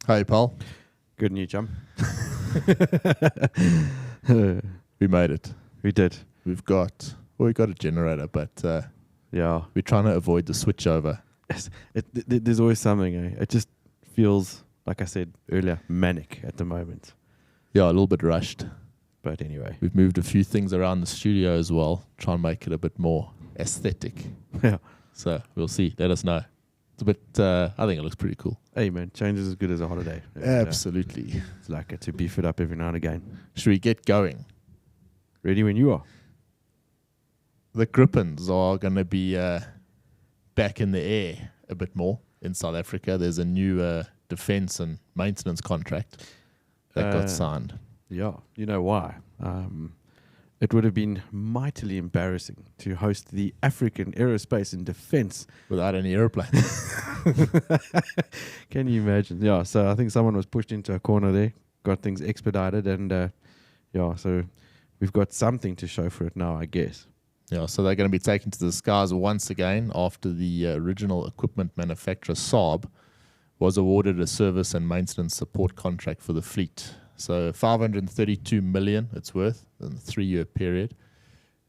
Hey, Paul. Good news, Jum. We made it. We did. We got a generator, but Yeah. we're trying to avoid the switchover. Yes. There's always something. It just feels, like I said earlier, manic at the moment. Yeah, a little bit rushed. But anyway. We've moved a few things around the studio as well, try and make it a bit more aesthetic. Yeah. So we'll see. Let us know. It's a bit, I think it looks pretty cool. Hey, man, change is as good as a holiday. Absolutely. It's like to beef it up every now and again. Should we get going? Ready when you are. The Gripens are going to be back in the air a bit more in South Africa. There's a new defense and maintenance contract that got signed. Yeah, you know why? It would have been mightily embarrassing to host the African Aerospace and Defense Without any airplanes. Can you imagine? Yeah, so I think someone was pushed into a corner there, got things expedited, and yeah, so we've got something to show for it now, I guess. Yeah, so they're going to be taken to the skies once again after the original equipment manufacturer Saab was awarded a service and maintenance support contract for the fleet. So 532 million it's worth in a 3-year period.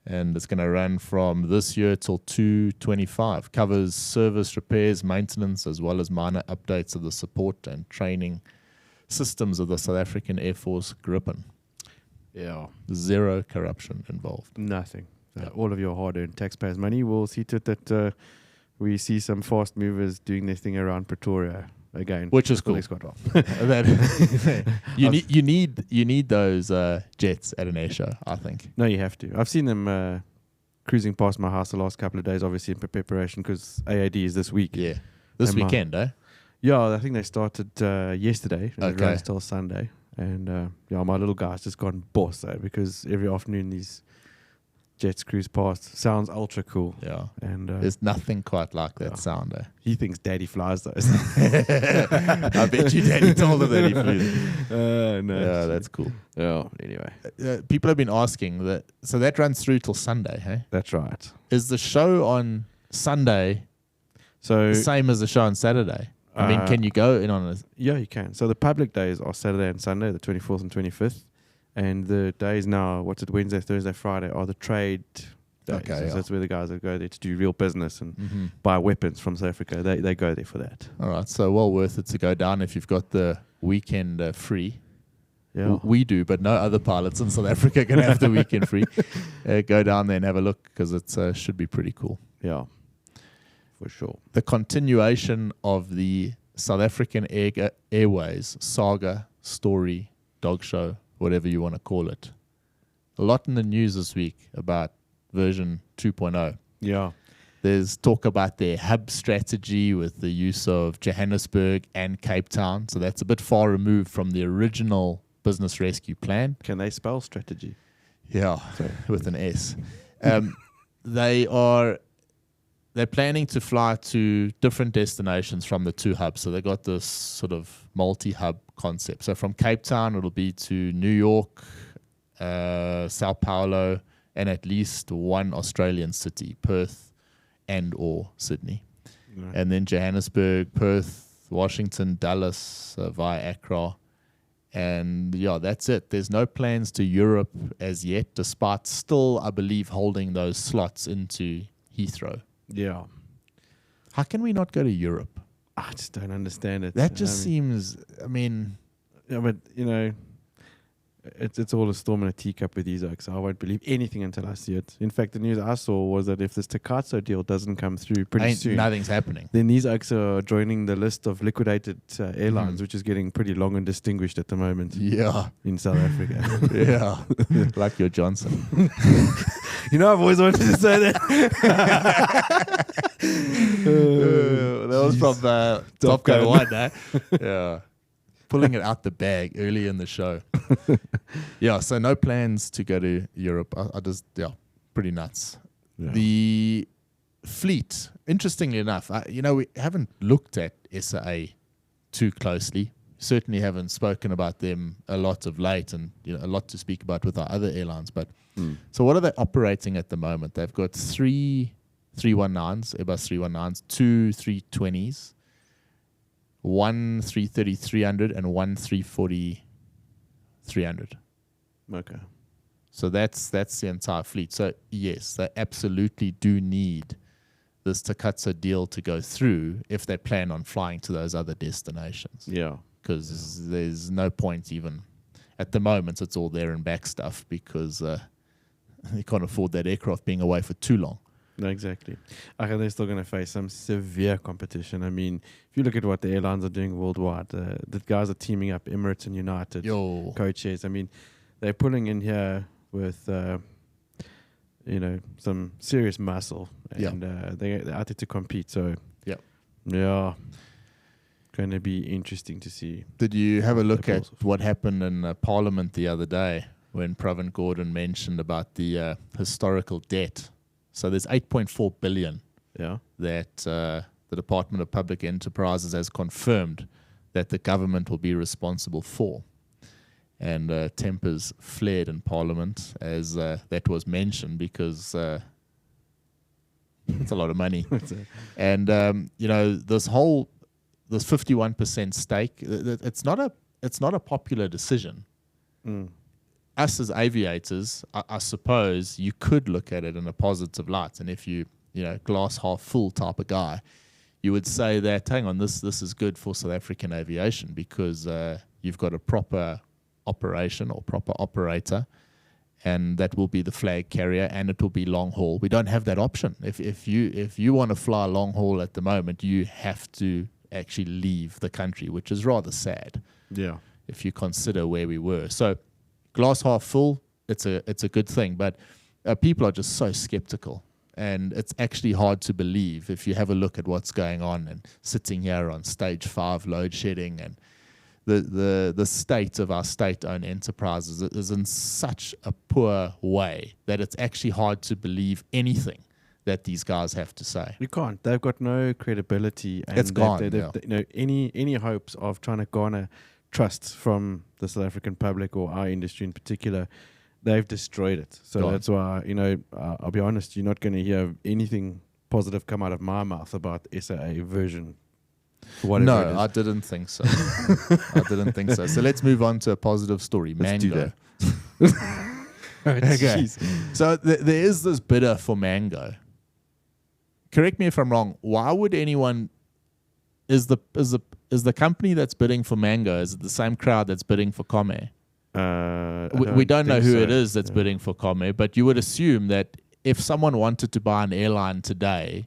And it's going to run from this year till 2025. Covers service, repairs, maintenance, as well as minor updates of the support and training systems of the South African Air Force Gripen. Yeah. Zero corruption involved. Nothing. All of your hard-earned taxpayers' money will see to it that we see some fast movers doing their thing around Pretoria again. Which is cool. You need those jets at an air show, I think. No, you have to. I've seen them cruising past my house the last couple of days, obviously in preparation because AAD is this week. Yeah. This weekend, eh? Yeah, I think they started yesterday. And it Okay. runs till Sunday. And yeah, my little guy's just gone boss because every afternoon these jets cruise past. Sounds ultra cool. Yeah. And there's nothing quite like that sound, eh? He thinks daddy flies those. I bet you daddy told him that he flew. No. Yeah, that's cool. Yeah, anyway. People have been asking that. So that runs through till Sunday, hey? That's right. Is the show on Sunday the same as the show on Saturday? I mean, can you go in on it? Yeah, you can. So the public days are Saturday and Sunday, the 24th and 25th. And the days now, Wednesday, Thursday, Friday, are the trade days. Okay, so that's where the guys that go there to do real business and buy weapons from South Africa. They go there for that. All right, so well worth it to go down if you've got the weekend free. Yeah, we do, but no other pilots in South Africa can have the weekend free. Go down there and have a look because it should be pretty cool. Yeah, for sure. The continuation of the South African Airways saga, story, dog show, whatever you want to call it. A lot in the news this week about version 2.0. Yeah. There's talk about their hub strategy with the use of Johannesburg and Cape Town. So that's a bit far removed from the original business rescue plan. Can they spell strategy? Yeah, with an S. They're planning to fly to different destinations from the two hubs. So they got this sort of multi-hub concept. So from Cape Town, it'll be to New York, Sao Paulo, and at least one Australian city, Perth and or Sydney. Right. And then Johannesburg, Perth, Washington, Dallas, via Accra. And yeah, that's it. There's no plans to Europe as yet, despite still, I believe, holding those slots into Heathrow. Yeah. How can we not go to Europe? I just don't understand it. That just seems, Yeah, but, it's all a storm in a teacup with these oaks. I won't believe anything until I see it. In fact, the news I saw was that if this Takatso deal doesn't come through pretty soon, nothing's happening. Then these oaks are joining the list of liquidated airlines, which is getting pretty long and distinguished at the moment. Yeah. In South Africa. Yeah. Like your Johnson. I've always wanted to say that. That was from Top Gun 1, eh? Yeah. Pulling it out the bag early in the show. Yeah, so no plans to go to Europe. I just, pretty nuts. Yeah. The fleet, interestingly enough, we haven't looked at SAA too closely. Certainly haven't spoken about them a lot of late, and a lot to speak about with our other airlines. But so what are they operating at the moment? They've got 3 319s, Airbus 319s, 2 320s, 1 330-300, and 1 340-300. Okay. So that's the entire fleet. So yes, they absolutely do need this Takatsu deal to go through if they plan on flying to those other destinations. Yeah. Because there's no point even at the moment. It's all there and back stuff because you can't afford that aircraft being away for too long. No, exactly. I think they're still going to face some severe competition. I mean, if you look at what the airlines are doing worldwide, the guys are teaming up, Emirates and United, co-chairs. I mean, they're pulling in here with, some serious muscle, and they're out there to compete. So, yeah, going to be interesting to see. Did you have a look at what happened in Parliament the other day when Pravin Gordhan mentioned about the historical debt? So there's 8.4 billion that the Department of Public Enterprises has confirmed that the government will be responsible for. And tempers flared in Parliament as that was mentioned because it's a lot of money. And, this 51% stake, it's not a popular decision. Us as aviators, I suppose you could look at it in a positive light. And if you glass half full type of guy, you would say that, hang on, this is good for South African aviation because you've got a proper operation or proper operator, and that will be the flag carrier, and it will be long haul. We don't have that option. If you want to fly long haul at the moment, you have to actually leave the country, which is rather sad. Yeah. If you consider where we were. So glass half full, it's a good thing, but people are just so skeptical, and it's actually hard to believe if you have a look at what's going on and sitting here on stage 5 load shedding, and the state of our state-owned enterprises is in such a poor way that it's actually hard to believe anything that these guys have to say. You can't. They've got no credibility. And it's gone. Any hopes of trying to garner trust from the South African public or our industry in particular, they've destroyed it. So that's why, I'll be honest, you're not going to hear anything positive come out of my mouth about SAA version. No, I didn't think so. So let's move on to a positive story. Let's Mango. do that. Okay. So there is this bidder for Mango. Correct me if I'm wrong. Why would anyone... Is the company that's bidding for Mango, is it the same crowd that's bidding for Comair? We don't know who it is that's bidding for Comair, but you would assume that if someone wanted to buy an airline today,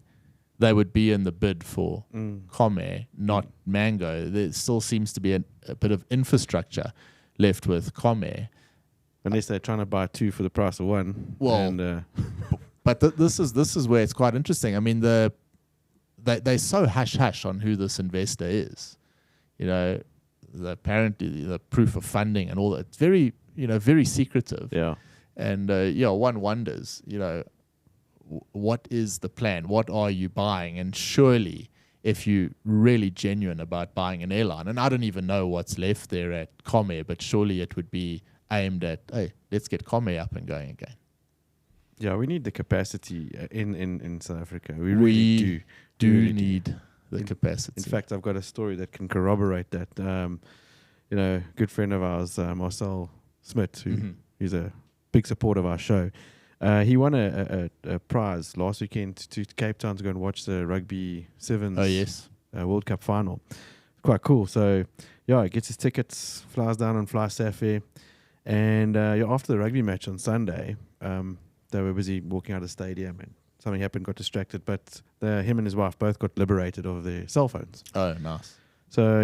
they would be in the bid for Comair, not Mango. There still seems to be a bit of infrastructure left with Comair. Unless they're trying to buy 2 for the price of 1. Well, but this is where it's quite interesting. I mean, they're so hush-hush on who this investor is. Apparently the proof of funding and all that. It's very, very secretive. Yeah. And, one wonders, what is the plan? What are you buying? And surely if you're really genuine about buying an airline, and I don't even know what's left there at Comair, but surely it would be aimed at, hey, let's get Comair up and going again. Yeah, we need the capacity in South Africa. We really do need the capacity. In fact, I've got a story that can corroborate that. A good friend of ours, Marcel Smith, who is a big supporter of our show, he won a prize last weekend to Cape Town to go and watch the Rugby Sevens World Cup final. Quite cool. So, he gets his tickets, flies down on Fly SAAF, and after the rugby match on Sunday, they were busy walking out of the stadium and something happened, got distracted, but him and his wife both got liberated of their cell phones. Oh, nice. So,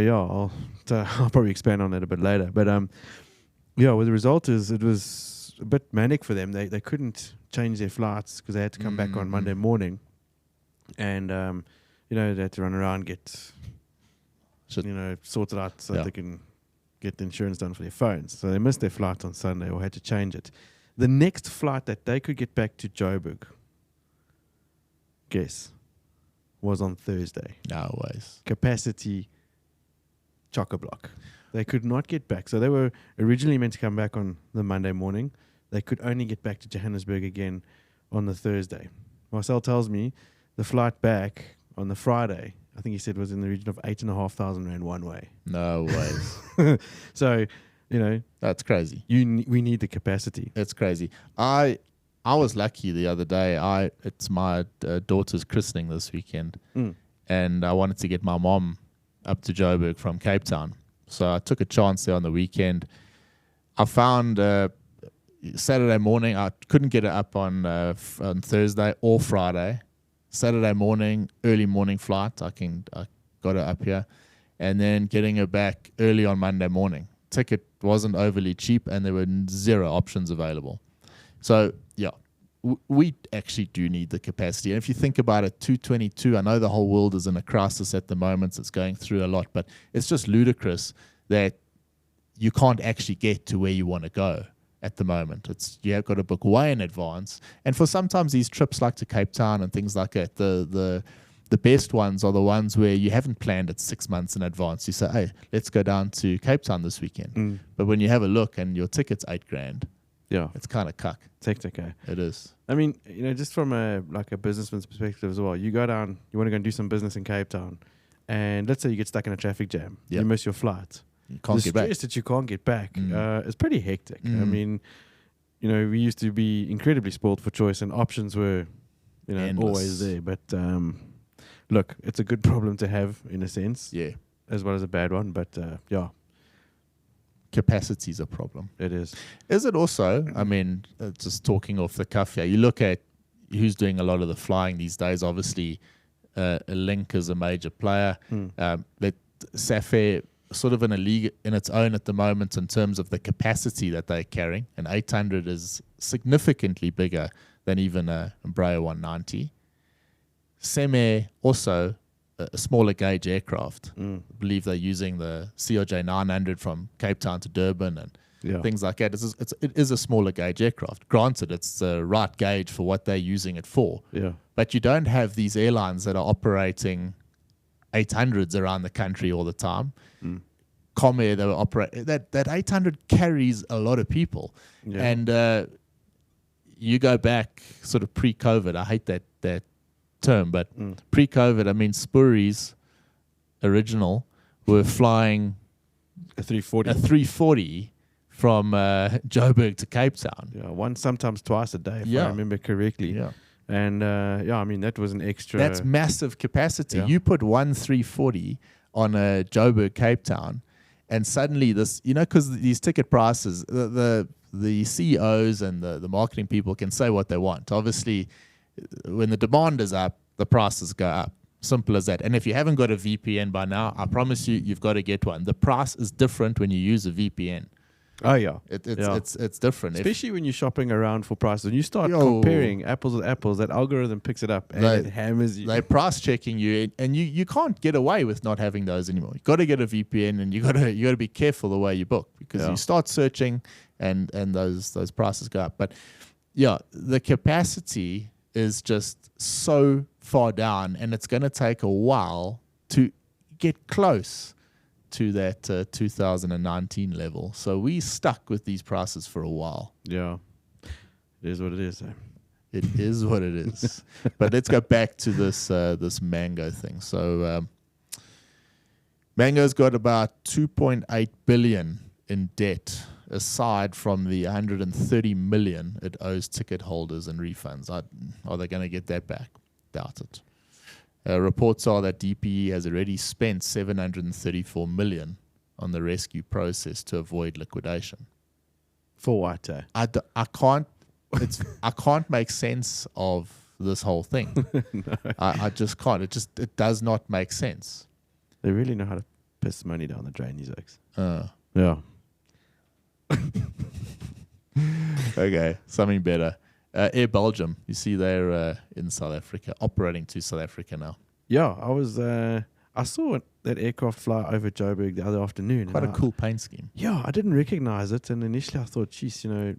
I'll probably expand on that a bit later. But, well, the result is it was a bit manic for them. They couldn't change their flights because they had to come back on Monday morning. And, they had to run around, get, sorted out so they can get the insurance done for their phones. So they missed their flight on Sunday or had to change it. The next flight that they could get back to Joburg, guess, was on Thursday. No ways. Capacity chock-a-block. They could not get back. So they were originally meant to come back on the Monday morning. They could only get back to Johannesburg again on the Thursday. Marcel tells me the flight back on the Friday, I think he said, was in the region of 8,500 Rand one way. No ways. So, That's crazy. we need the capacity. It's crazy. I was lucky the other day. It's my daughter's christening this weekend, and I wanted to get my mom up to Joburg from Cape Town. So I took a chance there on the weekend. I found Saturday morning, I couldn't get it up on Thursday or Friday. Saturday morning, early morning flight, I got it up here. And then getting her back early on Monday morning. Ticket wasn't overly cheap, and there were 0 options available. So, yeah, we actually do need the capacity. And if you think about it, 222, I know the whole world is in a crisis at the moment. It's going through a lot, but it's just ludicrous that you can't actually get to where you want to go at the moment. You have got to book way in advance. And for sometimes these trips like to Cape Town and things like that, the best ones are the ones where you haven't planned it 6 months in advance. You say, hey, let's go down to Cape Town this weekend. But when you have a look and your ticket's $8,000, it's kind of cuck. It's hectic, eh? It is. I mean, just from a businessman's perspective as well, you go down, you want to go and do some business in Cape Town, and let's say you get stuck in a traffic jam. You miss your flight. You can't get back. The stress that you can't get back is pretty hectic. I mean, we used to be incredibly spoiled for choice, and options were, endless. Always there. But look, it's a good problem to have in a sense, as well as a bad one. But capacity is a problem. It is. Is it also? I mean, just talking off the cuff here. You look at who's doing a lot of the flying these days. Obviously, Link is a major player. That SAAF sort of in a league in its own at the moment in terms of the capacity that they're carrying. An 800 is significantly bigger than even a Embraer 190. Seme also a smaller gauge aircraft. I believe they're using the CRJ 900 from Cape Town to Durban and things like that. It is a smaller gauge aircraft. Granted, it's the right gauge for what they're using it for. But you don't have these airlines that are operating 800s around the country all the time. Comair, they were operating that 800 carries a lot of people, and you go back sort of pre-COVID. I hate that term, but pre-COVID, I mean, Spurries original were flying a 340 from Joburg to Cape Town. Once, sometimes twice a day, if I remember correctly. And I mean, that was an extra. That's massive capacity. You put one 340 on a Joburg Cape Town, and suddenly this, because these ticket prices, the CEOs and the marketing people can say what they want. Obviously, when the demand is up, the prices go up. Simple as that. And if you haven't got a VPN by now, I promise you've got to get one. The price is different when you use a VPN. Oh yeah, it's different, especially when you're shopping around for prices. When you start comparing apples with apples, that algorithm picks it up and it hammers you. They're price checking you, and you can't get away with not having those anymore. You got to get a VPN, and you got to be careful the way you book, because you start searching and those prices go up. But the capacity is just so far down, and it's going to take a while to get close to that 2019 level. So we stuck with these prices for a while. Yeah, it is what it is. It is what it is. But let's go back to this Mango thing. So Mango's got about 2.8 billion in debt, aside from the 130 million it owes ticket holders and refunds. Are they going to get that back? Doubt it. Reports are that DPE has already spent 734 million on the rescue process to avoid liquidation. For what? I can't make sense of this whole thing. No. I just can't. It does not make sense. They really know how to piss money down the drain, these oaks. Yeah. Okay, something better. Air Belgium, you see they're in South Africa, operating to South Africa now. Yeah, I saw that aircraft fly over Joburg the other afternoon. Quite a cool paint scheme. Yeah, I didn't recognize it, and initially I thought, geez, I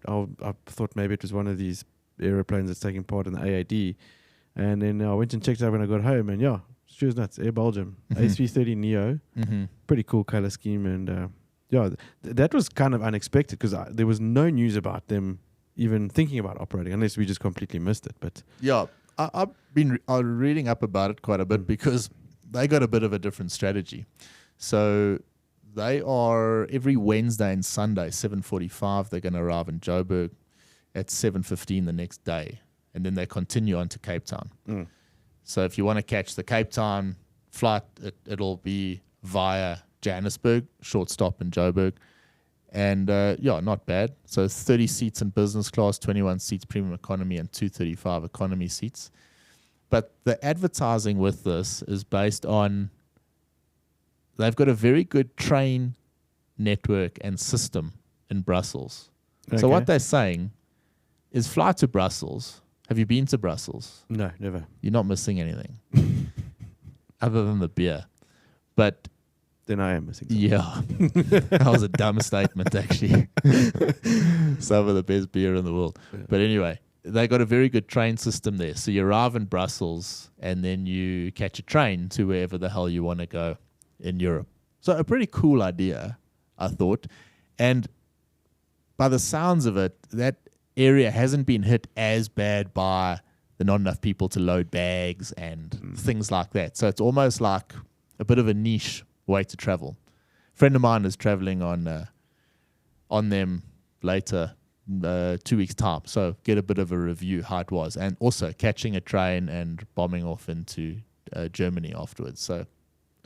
thought maybe it was one of these aeroplanes that's taking part in the AAD, and then I went and checked it out when I got home, and she was nuts. Air Belgium, A330 Neo, pretty cool color scheme, and that was kind of unexpected because there was no news about them even thinking about operating, unless we just completely missed it. But yeah, I've been reading up about it quite a bit because they got a bit of a different strategy. So they are every Wednesday and Sunday, 7:45. They're going to arrive in Joburg at 7:15 the next day, and then they continue on to Cape Town. So if you want to catch the Cape Town flight, it'll be via Johannesburg, short stop in Joburg. And not bad. So 30 seats in business class, 21 seats premium economy, and 235 economy seats. But the advertising with this is based on they've got a very good train network and system in Brussels. Okay. So what they're saying is fly to Brussels. Have you been to Brussels? No, never. You're not missing anything other than the beer. But then I am missing something. Yeah. That was a dumb statement, actually. Some of the best beer in the world. Yeah. But anyway, they got a very good train system there. So you arrive in Brussels and then you catch a train to wherever the hell you want to go in Europe. So a pretty cool idea, I thought. And by the sounds of it, that area hasn't been hit as bad by the not enough people to load bags and things like that. So it's almost like a bit of a niche way to travel. A friend of mine is traveling on them later, 2 weeks time. So get a bit of a review how it was, and also catching a train and bombing off into Germany afterwards. So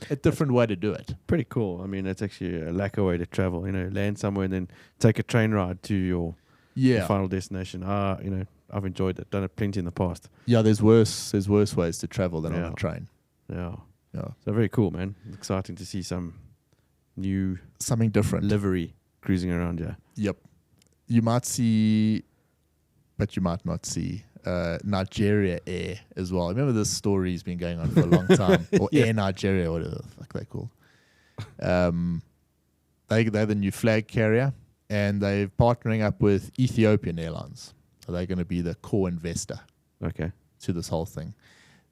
a different way to do it. Pretty cool. I mean, it's actually a lacquer way to travel. Land somewhere and then take a train ride to your final destination. I've enjoyed it. Done it plenty in the past. Yeah, there's worse ways to travel than on a train. Yeah. So very cool, man. Exciting to see something different livery cruising around here. Yep. You might see, but you might not see Nigeria Air as well. Remember this story's been going on for a long time, or Air Nigeria, whatever the fuck they're called. They're the new flag carrier, and they're partnering up with Ethiopian Airlines. So they're going to be the core investor to this whole thing.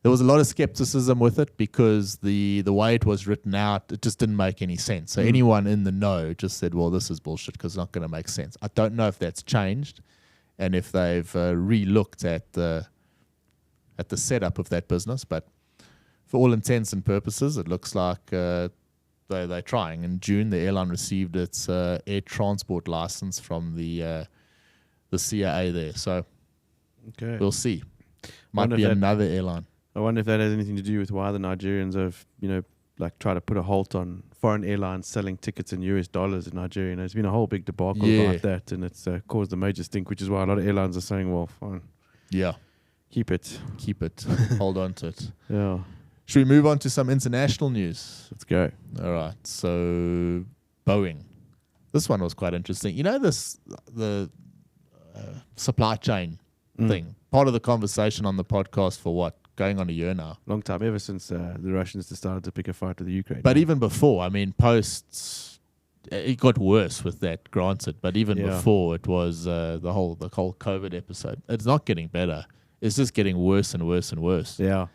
There was a lot of skepticism with it because the way it was written out, it just didn't make any sense. So anyone in the know just said, well, this is bullshit because it's not going to make sense. I don't know if that's changed and if they've re-looked at the setup of that business. But for all intents and purposes, it looks like they're trying. In June, the airline received its air transport license from the CAA there. So we'll see. Might be another airline. I wonder if that has anything to do with why the Nigerians have, try to put a halt on foreign airlines selling tickets in US dollars in Nigeria. There's been a whole big debacle about that, and it's caused a major stink, which is why a lot of airlines are saying, well, fine. Yeah. Keep it. Hold on to it. Yeah. Should we move on to some international news? Let's go. All right. So, Boeing. This one was quite interesting. The supply chain thing. Part of the conversation on the podcast for what? Going on a year now. Long time, ever since the Russians decided to pick a fight with the Ukraine. But even before, it got worse with that, granted. But even before, it was the whole COVID episode. It's not getting better. It's just getting worse and worse and worse. Yeah.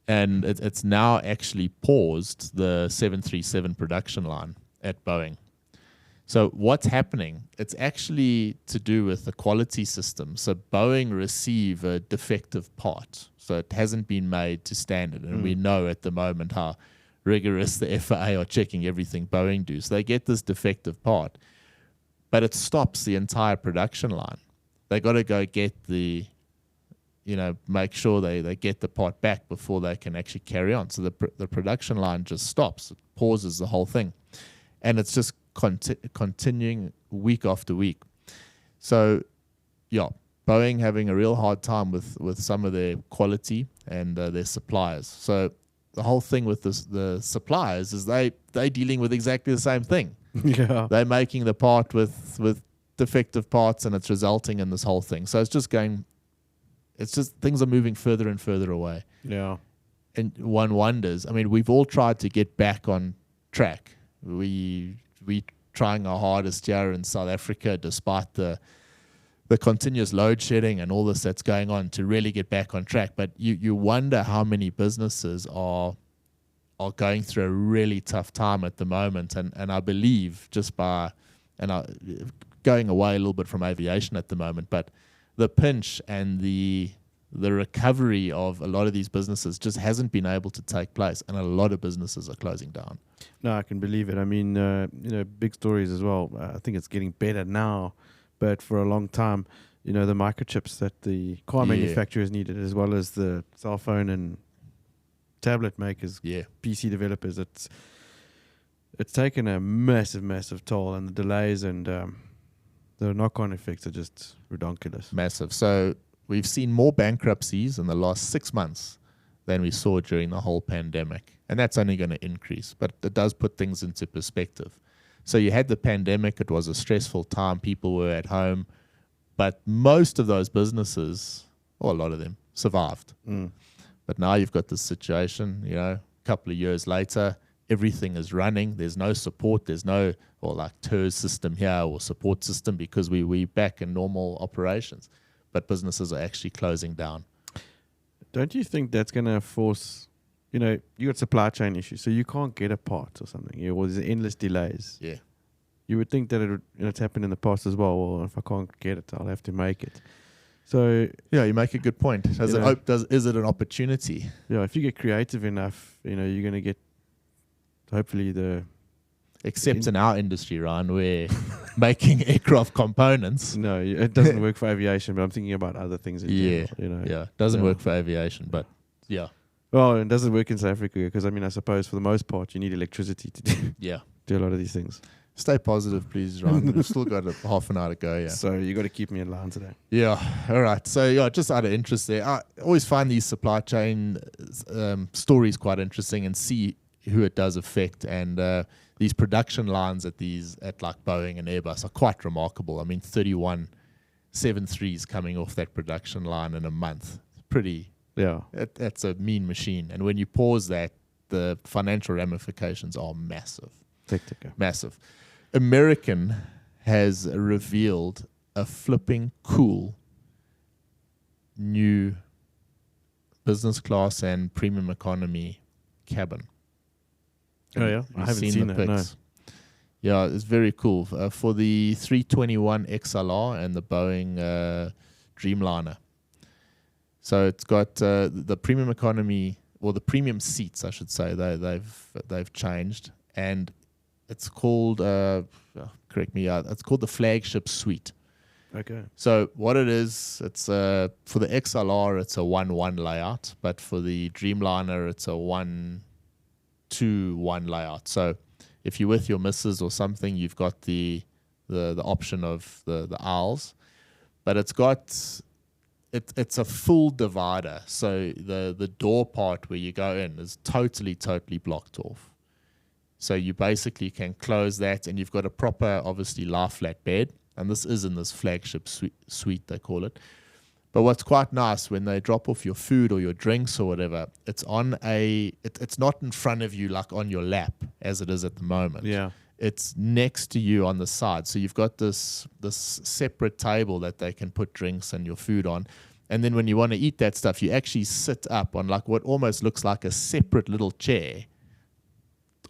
And it's now actually paused the 737 production line at Boeing. So what's happening? It's actually to do with the quality system. So Boeing receive a defective part. So it hasn't been made to standard. And we know at the moment how rigorous the FAA are checking everything Boeing do. So they get this defective part, but it stops the entire production line. They got to go get make sure they get the part back before they can actually carry on. So the production line just stops. It pauses the whole thing. And it's just continuing week after week. So, Boeing having a real hard time with some of their quality and their suppliers. So the whole thing with the suppliers is they dealing with exactly the same thing. Yeah. They're making the part with defective parts, and it's resulting in this whole thing. So it's just things are moving further and further away. Yeah. And one wonders, we've all tried to get back on track. We trying our hardest here in South Africa, despite the continuous load shedding and all this that's going on, to really get back on track. But you wonder how many businesses are are going through a really tough time at the moment, and I believe just by going away a little bit from aviation at the moment, but the pinch and the recovery of a lot of these businesses just hasn't been able to take place, and a lot of businesses are closing down. No, I can believe it. I mean, big stories as well. I think it's getting better now, but for a long time, the microchips that the car manufacturers needed, as well as the cell phone and tablet makers, PC developers, it's taken a massive toll, and the delays and the knock-on effects are just redonkulous. Massive. So we've seen more bankruptcies in the last 6 months than we saw during the whole pandemic. And that's only going to increase. But it does put things into perspective. So you had the pandemic. It was a stressful time. People were at home. But most of those businesses, or a lot of them, survived. But now you've got this situation, a couple of years later, everything is running. There's no support. There's no, or like TERS system here or support system, because we're back in normal operations. But businesses are actually closing down. Don't you think that's going to force, you got supply chain issues, so you can't get a part or something, or there's endless delays. Yeah. You would think that it's happened in the past as well. Well, if I can't get it, I'll have to make it. So yeah, you make a good point. Is it an opportunity? Yeah, if you get creative enough, you're going to get hopefully Except in our industry, Ryan, we're making aircraft components. No, it doesn't work for aviation, but I'm thinking about other things in general. Yeah, doesn't work for aviation, but yeah. Well, it doesn't work in South Africa because, I suppose for the most part, you need electricity to do a lot of these things. Stay positive, please, Ryan. We've still got half an hour to go, So you got to keep me in line today. Yeah, all right. So, just out of interest there, I always find these supply chain stories quite interesting and see who it does affect. And these production lines at like Boeing and Airbus are quite remarkable. 31 737s coming off that production line in a month. Pretty. Yeah. That's a mean machine. And when you pause that, the financial ramifications are massive. Massive. American has revealed a flipping cool new business class and premium economy cabin. Oh yeah, I haven't seen the it. No. Yeah, it's very cool for the 321 XLR and the Boeing Dreamliner. So it's got the premium economy, or the premium seats, I should say. They've changed, and it's called correct me out. It's called the flagship suite. Okay. So what it is, it's for the XLR, it's a 1-1 layout, but for the Dreamliner, it's a 1-2-1 layout. So if you're with your missus or something, you've got the option of the aisles, but it's a full divider. So the door part where you go in is totally blocked off. So you basically can close that, and you've got a proper, obviously, lie-flat bed. And this is in this flagship suite, they call it. But what's quite nice, when they drop off your food or your drinks or whatever, it's on it's not in front of you like on your lap as it is at the moment. Yeah. It's next to you on the side. So you've got this separate table that they can put drinks and your food on. And then when you want to eat that stuff, you actually sit up on like what almost looks like a separate little chair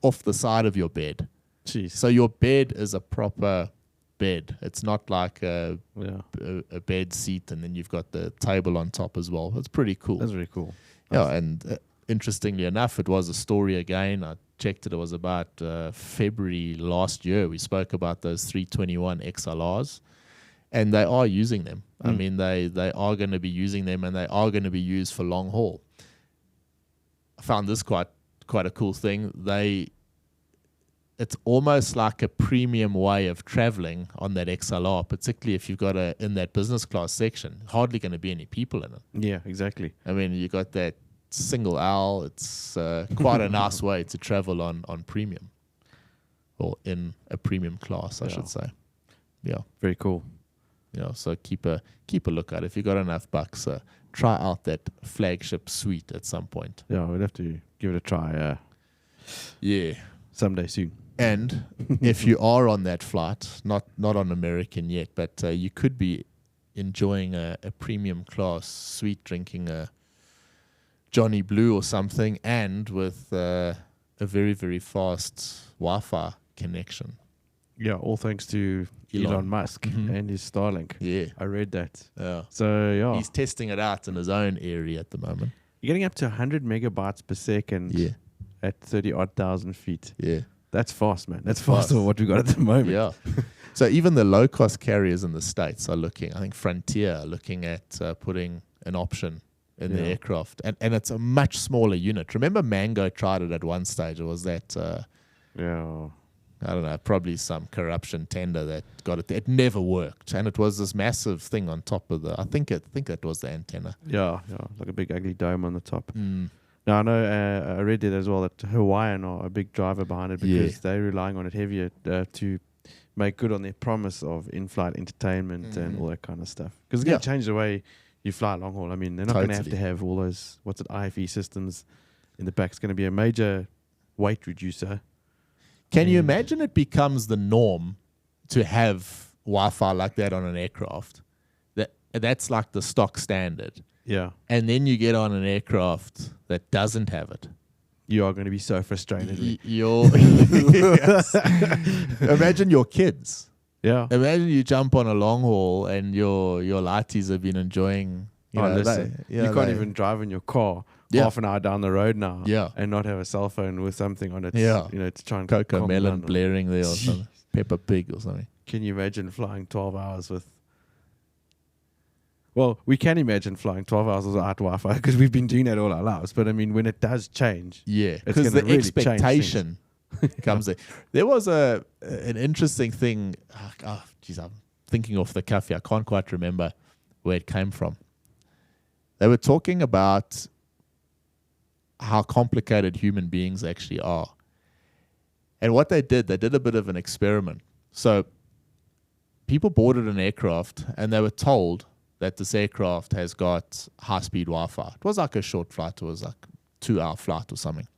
off the side of your bed. Jeez. So your bed is a proper bed. It's not like a bed seat, and then you've got the table on top as well. It's pretty cool. That's really cool. Yeah, and interestingly enough, it was a story again. I checked it. It was about February last year. We spoke about those 321 XLRs, and they are using them. I mean, they are going to be using them, and they are going to be used for long haul. I found this quite a cool thing. It's almost like a premium way of traveling on that XLR, particularly if you've got in that business class section, hardly going to be any people in it. Yeah, exactly. I mean, you got that single aisle. It's quite a nice way to travel on premium, or in a premium class, I should say. Yeah, very cool. Yeah, so keep a look at it. If you got enough bucks, try out that flagship suite at some point. Yeah, we'd have to give it a try. Yeah, someday soon. And if you are on that flight, not on American yet, but you could be enjoying a premium class suite, drinking a Johnny Blue or something, and with a very, very fast Wi-Fi connection. Yeah, all thanks to Elon Musk and his Starlink. Yeah. I read that. Yeah. So, yeah. He's testing it out in his own area at the moment. You're getting up to 100 megabytes per second at 30-odd thousand feet. Yeah. That's fast, man. That's faster than what we got at the moment. Yeah. So even the low-cost carriers in the States are looking, I think Frontier are looking at putting an option in the aircraft. And it's a much smaller unit. Remember Mango tried it at one stage. It was that, I don't know, probably some corruption tender that got it. It never worked. And it was this massive thing on top of I think that was the antenna. Yeah, like a big ugly dome on the top. Now, I know I read it as well that Hawaiian are a big driver behind it because they're relying on it heavier to make good on their promise of in-flight entertainment and all that kind of stuff. Because it's going to change the way you fly long haul. I mean, they're not going to have all those, IFE systems in the back. It's going to be a major weight reducer. Can you imagine it becomes the norm to have Wi-Fi like that on an aircraft? That's like the stock standard. Yeah. And then you get on an aircraft that doesn't have it. You are going to be so frustrated. Imagine your kids. Yeah. Imagine you jump on a long haul and your lighties have been enjoying. You can't even drive in your car half an hour down the road now and not have a cell phone with something on it. To try and Coco Melon blaring there or something. Peppa Pig or something. Can you imagine flying 12 hours with... Well, we can imagine flying 12 hours without Wi-Fi because we've been doing that all our lives. But I mean, when it does change, because the really expectation comes there. There was an interesting thing. I'm thinking off the cuff here. I can't quite remember where it came from. They were talking about how complicated human beings actually are. And what they did a bit of an experiment. So people boarded an aircraft and they were told that this aircraft has got high-speed Wi-Fi. It was like a short flight. It was like a 2-hour flight or something.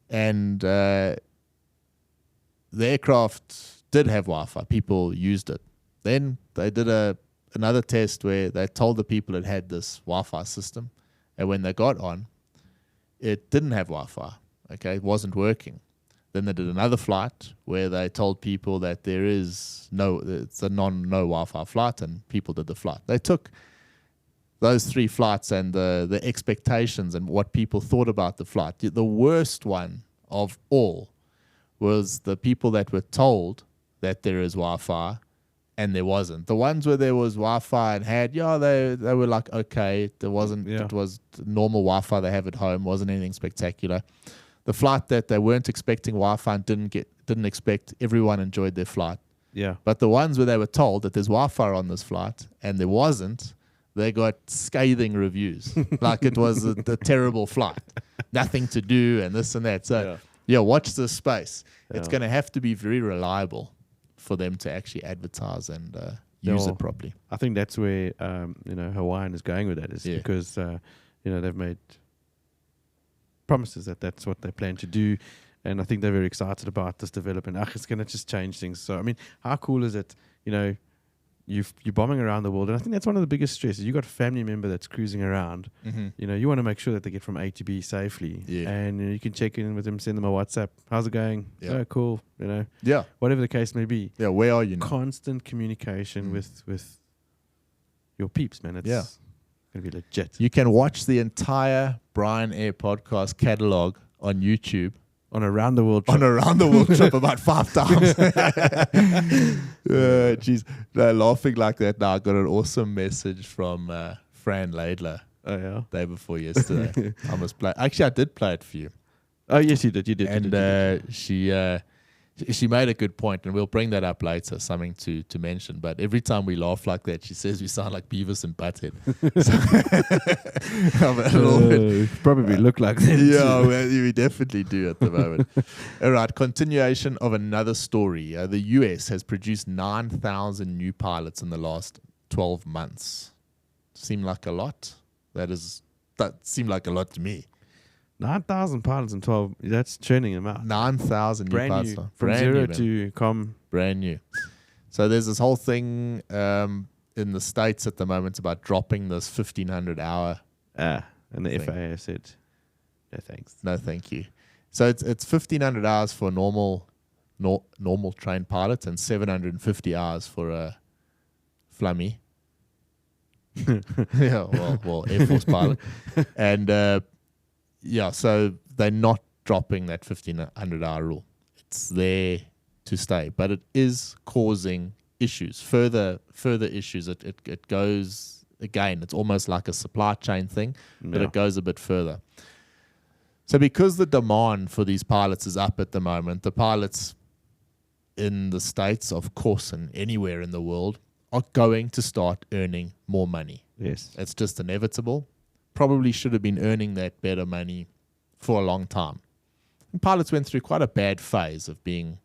And the aircraft did have Wi-Fi. People used it. Then they did another test where they told the people it had this Wi-Fi system. And when they got on, it didn't have Wi-Fi. Okay, it wasn't working. Then they did another flight where they told people that it's a no Wi-Fi flight, and people did the flight. They took those 3 flights and the expectations and what people thought about the flight. The worst one of all was the people that were told that there is Wi-Fi and there wasn't. The ones where there was Wi-Fi and had, they were like, okay, there wasn't, it was normal Wi-Fi they have at home, wasn't anything spectacular. The flight that they weren't expecting Wi-Fi and didn't expect, everyone enjoyed their flight. Yeah. But the ones where they were told that there's Wi-Fi on this flight and there wasn't, they got scathing reviews. Like it was a terrible flight. Nothing to do and this and that. So, watch this space. Yeah. It's going to have to be very reliable for them to actually advertise and use it properly. I think that's where Hawaiian is going with that is because they've made promises that that's what they plan to do, and I think they're very excited about this development. It's going to just change things. So I mean, how cool is it? You're bombing around the world, and I think that's one of the biggest stresses. You got a family member that's cruising around. You want to make sure that they get from A to B safely, and you can check in with them, send them a WhatsApp. How's it going? Oh, cool. Whatever the case may be. Yeah, where are you now? Constant communication with your peeps, man. It's going to be legit. You can watch the entire Bryan Air podcast catalog on YouTube. On a round the world trip. On a round the world trip about 5 times. Jeez. No, laughing like that. Now I got an awesome message from Fran Laidler. Oh, yeah? Day before yesterday. I must play. Actually, I did play it for you. Oh, yes, you did. And she made a good point, and we'll bring that up later, something to mention. But every time we laugh like that, she says we sound like Beavis and Butthead. Probably look like that. Yeah, well, we definitely do at the moment. All right, continuation of another story. The US has produced 9,000 new pilots in the last 12 months. Seem like a lot? That seemed like a lot to me. 9,000 pilots in 12, that's churning them out. 9,000 new pilots. From brand zero to com. Brand new. So there's this whole thing in the States at the moment about dropping this 1,500 hour. And the FAA said, no thanks. No, thank you. So it's 1,500 hours for normal trained pilots and 750 hours for a flummy. Yeah, well, Air Force pilot. And so they're not dropping that 1,500 hour rule. It's there to stay, but it is causing issues, further issues. It goes, again, it's almost like a supply chain thing, but it goes a bit further. So because the demand for these pilots is up at the moment, the pilots in the States, of course, and anywhere in the world, are going to start earning more money. Yes. It's just inevitable. Probably should have been earning that better money for a long time. And pilots went through quite a bad phase of being,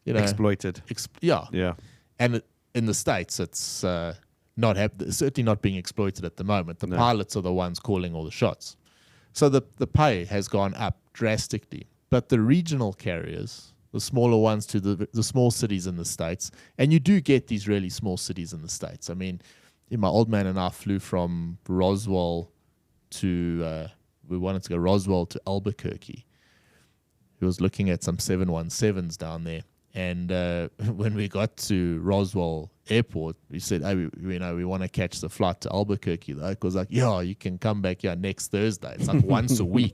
exploited. Yeah. And in the States, it's certainly not being exploited at the moment. The pilots are the ones calling all the shots. So the pay has gone up drastically. But the regional carriers, the smaller ones to the small cities in the States, and you do get these really small cities in the States. I mean, my old man and I flew from Roswell we wanted to go Roswell to Albuquerque. He was looking at some 717s down there. And when we got to Roswell Airport, we said, "Hey, we want to catch the flight to Albuquerque." The oak was like, "Yeah, you can come back here next Thursday." It's like once a week,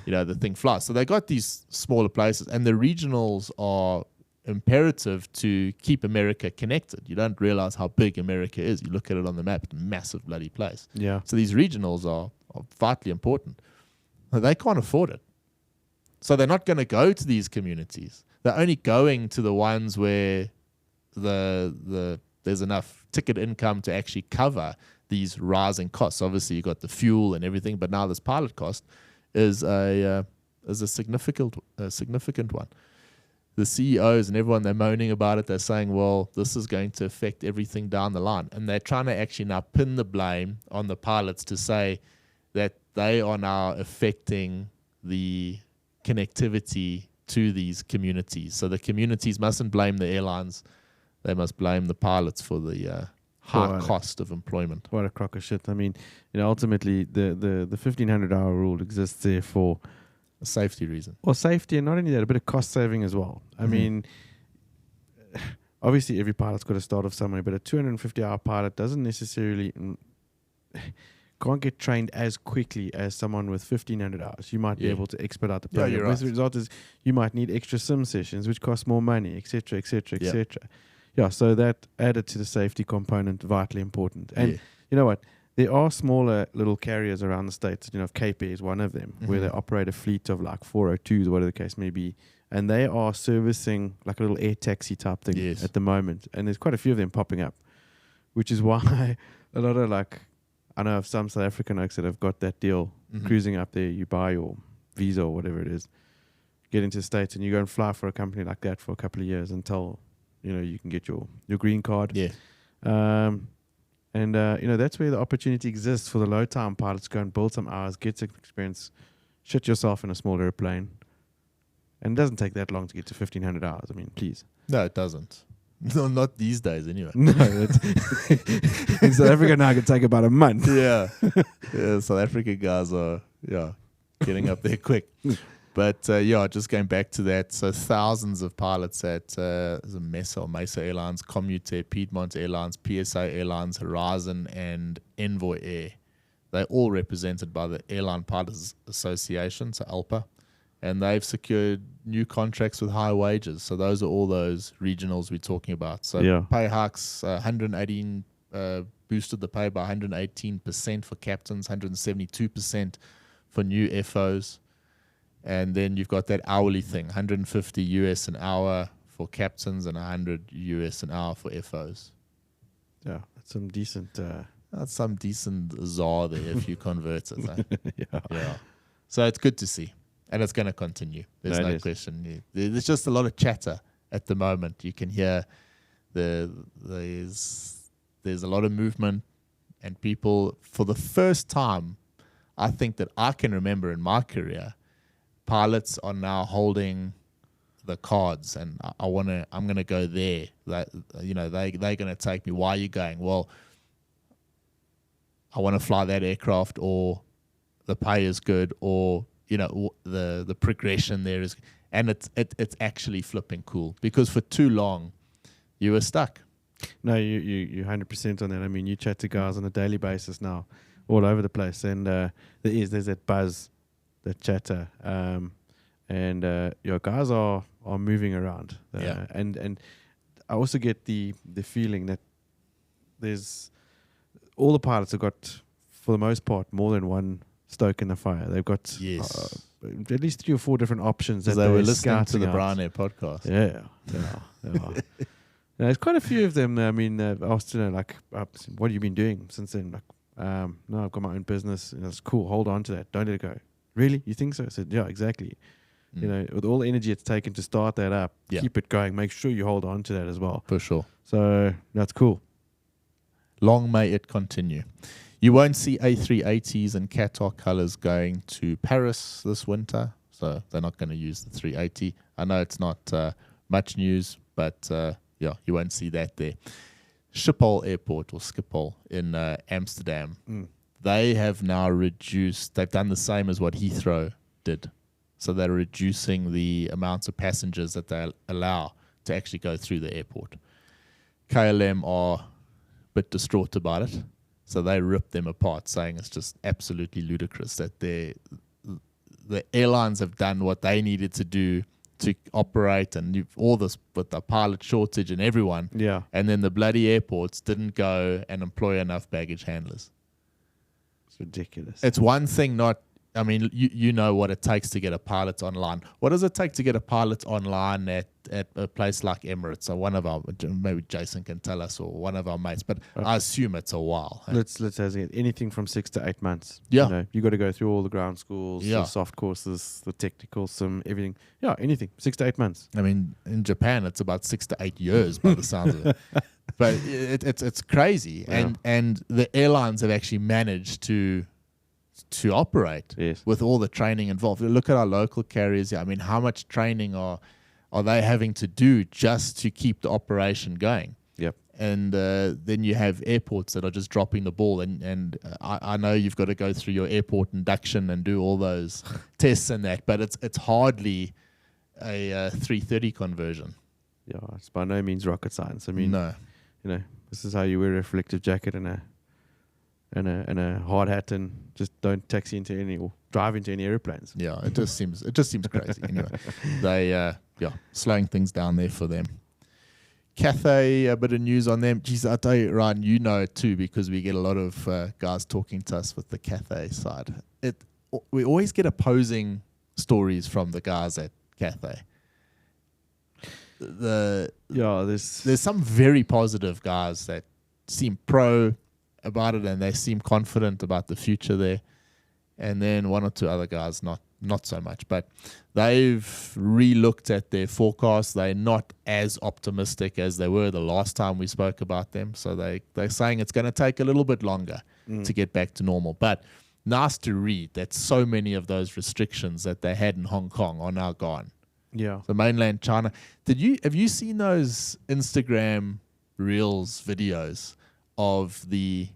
the thing flies. So they got these smaller places, and the regionals are imperative to keep America connected. You don't realize how big America is. You look at it on the map; it's a massive bloody place. Yeah. So these regionals are vitally important. They can't afford it, so they're not going to go to these communities. They're only going to the ones where there's enough ticket income to actually cover these rising costs. Obviously, you got the fuel and everything, but now this pilot cost is a significant one. The CEOs and everyone, they're moaning about it. They're saying, well, this is going to affect everything down the line. And they're trying to actually now pin the blame on the pilots to say that they are now affecting the connectivity to these communities. So the communities mustn't blame the airlines. They must blame the pilots for the high cost of employment. What a crock of shit. I mean, ultimately, the 1,500-hour rule exists there for a safety reason. Well, safety, and not only that, a bit of cost saving as well. I mean, obviously, every pilot's got to start off somewhere, but a 250-hour pilot doesn't necessarily can't get trained as quickly as someone with 1,500 hours. You might be able to expedite the program. You're right. The result is you might need extra sim sessions, which cost more money, etc., etc., etc. Yeah, so that added to the safety component, vitally important. And you know what? There are smaller little carriers around the States. Cape Air is one of them, where they operate a fleet of like 402s, whatever the case may be. And they are servicing like a little air taxi type thing at the moment. And there's quite a few of them popping up, which is why a lot of I know of some South African oaks that have got that deal cruising up there. You buy your visa or whatever it is, get into the States, and you go and fly for a company like that for a couple of years until you can get your green card. Yeah. That's where the opportunity exists for the low time pilots to go and build some hours, get some experience, shit yourself in a small airplane. And it doesn't take that long to get to 1,500 hours. I mean, please. No, it doesn't. No, not these days anyway. No, in South Africa now it can take about a month. Yeah, South African guys are getting up there quick. But just going back to that, so thousands of pilots at Mesa Airlines, Commuter, Piedmont Airlines, PSA Airlines, Horizon, and Envoy Air. They're all represented by the Airline Pilots Association, so ALPA. And they've secured new contracts with high wages. So those are all those regionals we're talking about. So pay hikes, 118 boosted the pay by 118% for captains, 172% for new FOs. And then you've got that hourly thing, 150 US an hour for captains and 100 US an hour for FOs. Yeah, that's some decent... That's some decent czar there if you convert it. Yeah. So it's good to see. And it's going to continue. There's no question. There's just a lot of chatter at the moment. You can hear there's a lot of movement, and people, for the first time, I think that I can remember in my career, pilots are now holding the cards, and I'm going to go there. They're going to take me. Why are you going? Well, I want to fly that aircraft, or the pay is good, or the progression there is, and it's actually flipping cool, because for too long you were stuck. No, you 100% on that. I mean, you chat to guys on a daily basis now, all over the place, and there's that buzz, that chatter, and your guys are moving around, and I also get the feeling that there's all the pilots have got, for the most part, more than one stoke in the fire. They've got at least 3 or 4 different options that they were listening to scouting the out. Bryan podcast. Yeah. There's quite a few of them. I mean, asked, like, what have you been doing since then? Like, no, I've got my own business. That's cool. Hold on to that. Don't let it go. Really? You think so? I said, yeah, exactly. With all the energy it's taken to start that up, keep it going. Make sure you hold on to that as well. For sure. So that's cool. Long may it continue. You won't see A380s and Qatar colors going to Paris this winter, so they're not going to use the 380. I know it's not much news, but you won't see that there. Schiphol Airport, or Schiphol in Amsterdam, they have now reduced, they've done the same as what Heathrow did. So they're reducing the amounts of passengers that they allow to actually go through the airport. KLM are a bit distraught about it. So they ripped them apart, saying it's just absolutely ludicrous that the airlines have done what they needed to do to operate, and all this with the pilot shortage and everyone. Yeah. And then the bloody airports didn't go and employ enough baggage handlers. It's ridiculous. It's one thing not... I mean, you know what it takes to get a pilot online. What does it take to get a pilot online at a place like Emirates? Or one of our, maybe Jason can tell us, or one of our mates, but I assume it's a while. Let's say anything from 6 to 8 months. Yeah. You got to go through all the ground schools, the soft courses, the technical, everything. Yeah, anything. 6 to 8 months. I mean, in Japan, it's about 6 to 8 years by the sounds of it. But it's crazy. Yeah. And the airlines have actually managed to operate with all the training involved. Look at our local carriers here. I mean, how much training are they having to do just to keep the operation going? Yep. And then you have airports that are just dropping the ball. And I know you've got to go through your airport induction and do all those tests and that, but it's hardly a 330 conversion. Yeah, it's by no means rocket science. I mean, no. This is how you wear a reflective jacket and a hard hat, and just don't taxi into any or drive into any airplanes. Yeah, it just seems crazy. Anyway, they slowing things down there for them. Cathay, a bit of news on them. Geez, I tell you, Ryan, you know it too, because we get a lot of guys talking to us with the Cathay side. We always get opposing stories from the guys at Cathay. There's some very positive guys that seem pro about it, and they seem confident about the future there, and then 1 or 2 other guys not so much, but they've re-looked at their forecast. They're not as optimistic as they were the last time we spoke about them, so they're saying it's going to take a little bit longer to get back to normal. But nice to read that so many of those restrictions that they had in Hong Kong are now gone. Yeah. So mainland China. Have you seen those Instagram Reels videos of the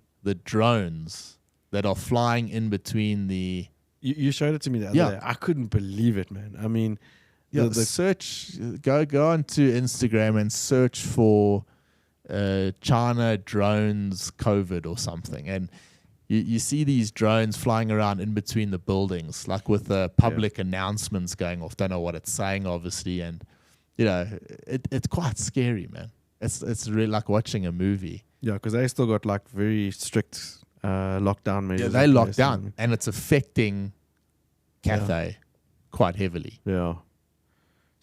drones that are flying in between the... You showed it to me the other day. I couldn't believe it, man. I mean... the search... Go onto Instagram and search for China drones COVID or something. And you see these drones flying around in between the buildings, like with the public announcements going off. Don't know what it's saying, obviously. And, it's quite scary, man. It's really like watching a movie. Yeah, because they still got like very strict lockdown measures. Yeah, they lock down, and it's affecting Cathay quite heavily. Yeah.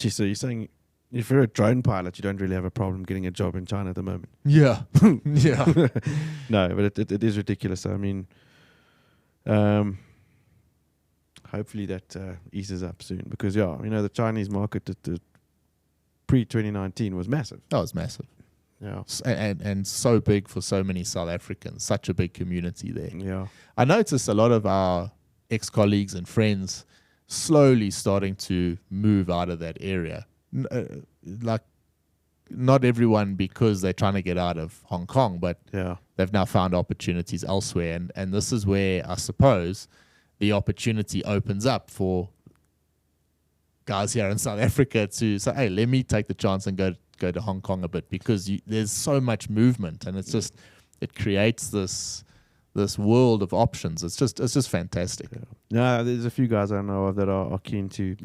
Gee, so you're saying if you're a drone pilot, you don't really have a problem getting a job in China at the moment? Yeah. Yeah. No, but it is ridiculous. I mean, hopefully that eases up soon, because, the Chinese market pre-2019 was massive. That was massive. Yeah. And so big for so many South Africans, such a big community there. Yeah. I noticed a lot of our ex-colleagues and friends slowly starting to move out of that area. Like, not everyone because they're trying to get out of Hong Kong, but they've now found opportunities elsewhere. And this is where, I suppose, the opportunity opens up for guys here in South Africa to say, hey, let me take the chance and go to Hong Kong a bit, because there's so much movement, and it's just, it creates this world of options. It's just fantastic. Yeah. No, there's a few guys I know of that are keen to,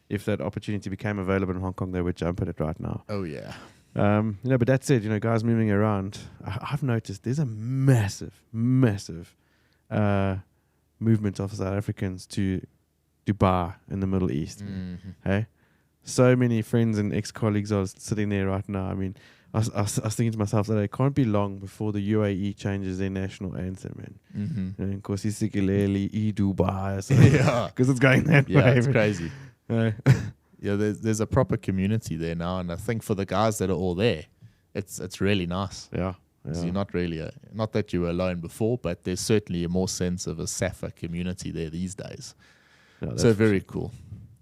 if that opportunity became available in Hong Kong, they would jump at it right now. Oh yeah. But that said, guys moving around, I've noticed there's a massive movement of South Africans to Dubai in the Middle East. Mm-hmm. Hey, so many friends and ex-colleagues are sitting there right now. I mean, I was thinking to myself that it can't be long before the UAE changes their national anthem, man. Mm-hmm. And of course, it's Sikeleli, Dubai, Yeah, because it's going that way. Yeah, it's man. crazy. Yeah, there's a proper community there now, and I think for the guys that are all there, it's really nice. Yeah. 'Cause you're not really not that you were alone before, but there's certainly a more sense of a SAFA community there these days. Yeah, So very cool.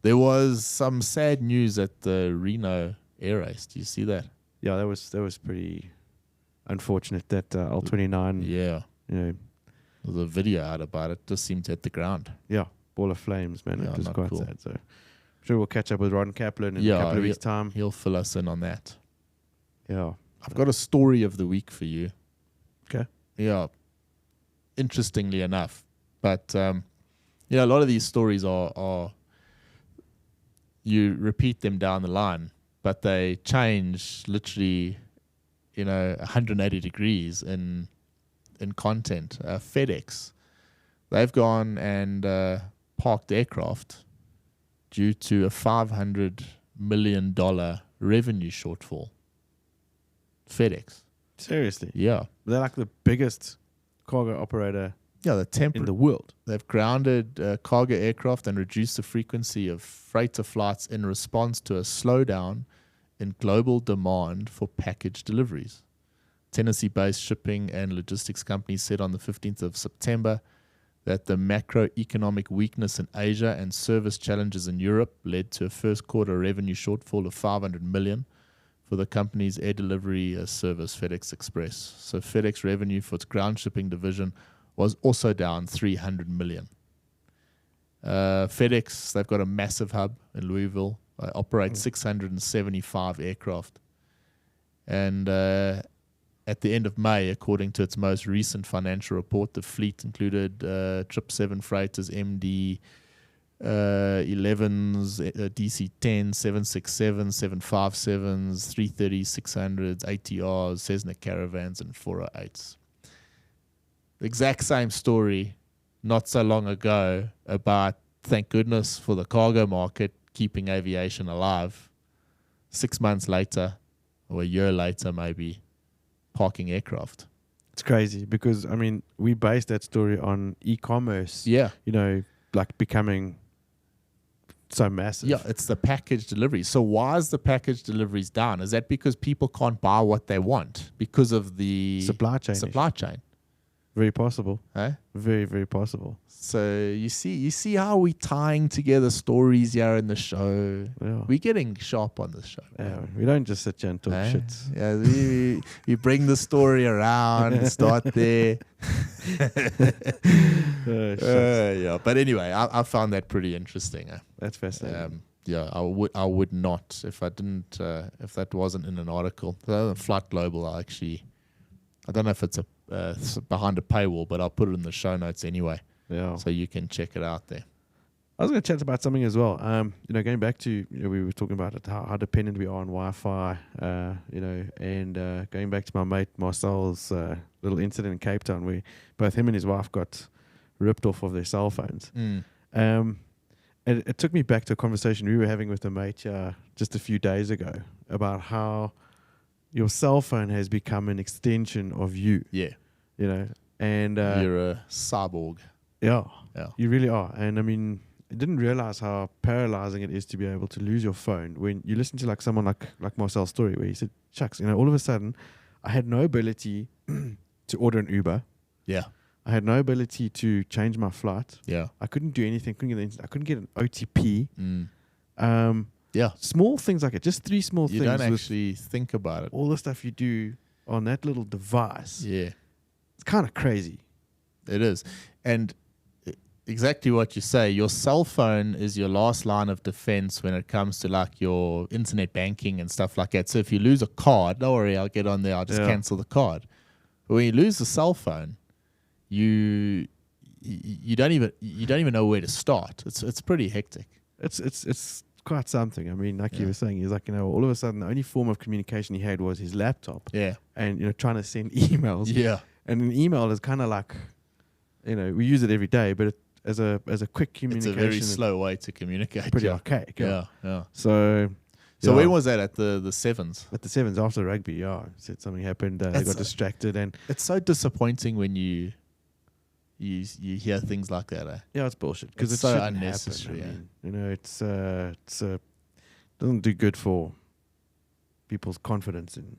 There was some sad news at the Reno air race. Do you see that? Yeah, that was pretty unfortunate that L-29. Yeah. You There's a video out about it. Just seemed to hit the ground. know, ball of flames, man. Yeah, It was not quite cool. sad. So I'm sure we'll catch up with Ron Kaplan in a couple of weeks' time. He'll fill us in on that. Yeah. I've got a story of the week for you. Okay. Yeah. Interestingly enough. But, a lot of these stories are you repeat them down the line, but they change literally, 180 degrees in content. FedEx, they've gone and parked aircraft due to a $500 million revenue shortfall. FedEx. Seriously. Yeah. They're like the biggest cargo operator Yeah, in the world. They've grounded cargo aircraft and reduced the frequency of freighter flights in response to a slowdown in global demand for package deliveries. Tennessee-based shipping and logistics companies said on the 15th of September that the macroeconomic weakness in Asia and service challenges in Europe led to a first quarter revenue shortfall of $500 million for the company's air delivery service, FedEx Express. So FedEx revenue for its ground shipping division was also down $300 million. FedEx, they've got a massive hub in Louisville. They operate 675 aircraft. And at the end of May, according to its most recent financial report, the fleet included 777 freighters, MD 11s, DC-10s, 767s, 757s, 330s, 600s, ATRs, Cessna Caravans, and 408s. The exact same story not so long ago about, thank goodness for the cargo market, keeping aviation alive. 6 months later, or a year later maybe, parking aircraft. It's crazy because, I mean, we based that story on e-commerce. Yeah. Like becoming so massive. Yeah, it's the package delivery. So why is the package deliveries down? Is that because people can't buy what they want because of the Supply chain. Very possible. Eh? Very, very possible. So you see how we tying together stories here in the show. Yeah. We're getting sharp on this show. Yeah, we don't just sit here and talk shit. Yeah, we bring the story around and start there. Yeah, but anyway, I found that pretty interesting. That's fascinating. Yeah, I would not if if that wasn't in an article. Flight Global, I don't know if it's behind a paywall, but I'll put it in the show notes anyway. Yeah. So you can check it out there. I was going to chat about something as well. Going back to, we were talking about it, how dependent we are on Wi-Fi, and going back to my mate Marcel's little incident in Cape Town where both him and his wife got ripped off of their cell phones. And it took me back to a conversation we were having with a mate just a few days ago about how your cell phone has become an extension of you. Yeah. And you're a cyborg. Yeah. Yeah. You really are. And I mean, I didn't realize how paralyzing it is to be able to lose your phone when you listen to like someone like Marcel's story where he said, shucks, all of a sudden I had no ability to order an Uber. Yeah. I had no ability to change my flight. Yeah. I couldn't do anything. I couldn't get an OTP. Yeah. Small things like it. Just three small things. You don't actually think about it. All the stuff you do on that little device. Yeah. It's kind of crazy. It is. And exactly what you say. Your cell phone is your last line of defense when it comes to like your internet banking and stuff like that. So if you lose a card, don't worry, I'll get on there. I'll just cancel the card. But when you lose the cell phone, you don't even know where to start. It's pretty hectic. It's quite something. I mean, like you were saying, he's like, all of a sudden the only form of communication he had was his laptop. Yeah. And trying to send emails. Yeah. And an email is kind of like, we use it every day, but as a quick communication, it's a very slow way to communicate. Pretty archaic. Yeah. So when was that? At the sevens? At the sevens after rugby, said something happened. They got distracted, and it's so disappointing when you hear things like that. Eh? Yeah, it's bullshit because it's so unnecessary. I mean, it's doesn't do good for people's confidence in.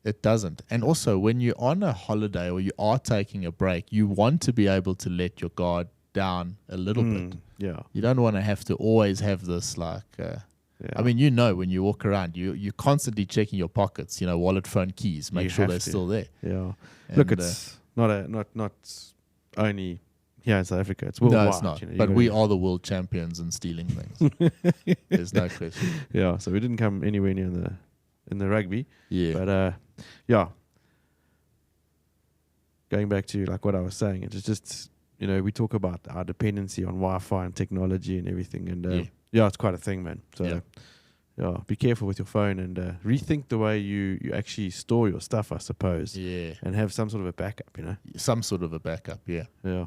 It doesn't. And also, when you're on a holiday or you are taking a break, you want to be able to let your guard down a little bit. Yeah. You don't want to have to always have this like. I mean, when you walk around, you're constantly checking your pockets. Wallet, phone, keys. Make sure they're still there. Yeah. And look, it's not only here in South Africa. It's worldwide. No, it's not. But we are the world champions in stealing things. There's no question. Yeah. So we didn't come anywhere near in the rugby. Yeah. But going back to like what I was saying, it's just we talk about our dependency on Wi-Fi and technology and everything, and it's quite a thing, man. So be careful with your phone and rethink the way you actually store your stuff, I suppose. Yeah. And have some sort of a backup, Some sort of a backup, yeah. Yeah.